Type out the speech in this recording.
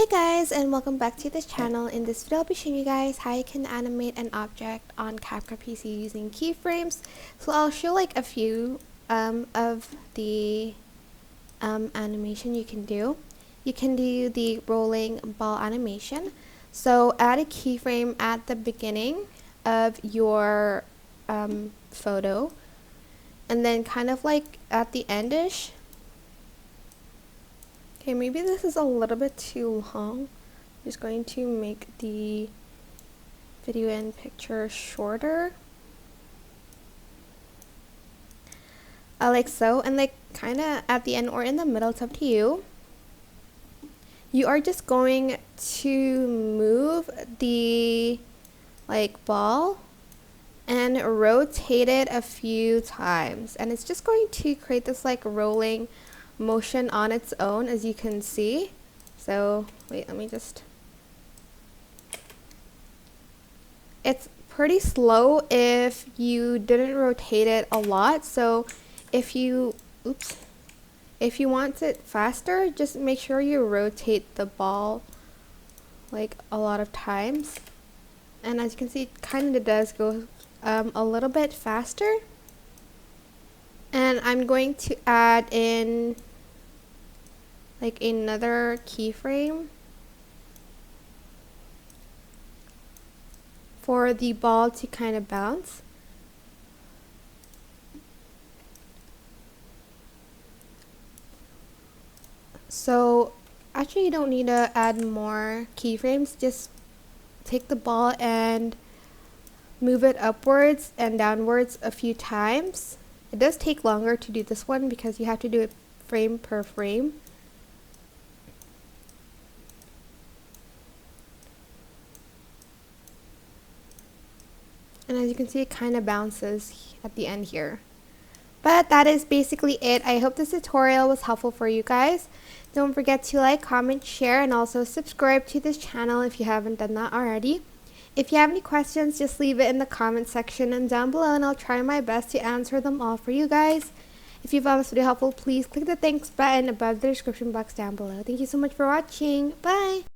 Hey guys, and welcome back to this channel. In this video I'll be showing you guys how you can animate an object on CapCut PC using keyframes. So I'll show like a few of the animation you can do. You can do the rolling ball animation. So add a keyframe at the beginning of your photo, and then kind of like at the endish. Okay, maybe this is a little bit too long. I'm just going to make the video and picture shorter. Like so, and like kind of at the end or in the middle, it's up to you. You are just going to move the ball and rotate it a few times, and it's just going to create this rolling motion on its own, as you can see. So wait, let me just, it's pretty slow if you didn't rotate it a lot. So if you want it faster, just make sure you rotate the ball like a lot of times, and as you can see, it kind of does go a little bit faster. And I'm going to add in like another keyframe for the ball to kind of bounce. So actually you don't need to add more keyframes, just take the ball and move it upwards and downwards a few times. It does take longer to do this one because you have to do it frame per frame. And as you can see, it kind of bounces at the end here. But that is basically it. I hope this tutorial was helpful for you guys. Don't forget to like, comment, share, and also subscribe to this channel if you haven't done that already. If you have any questions, just leave it in the comment section and down below, and I'll try my best to answer them all for you guys. If you found this video helpful, please click the thanks button above the description box down below. Thank you so much for watching. Bye!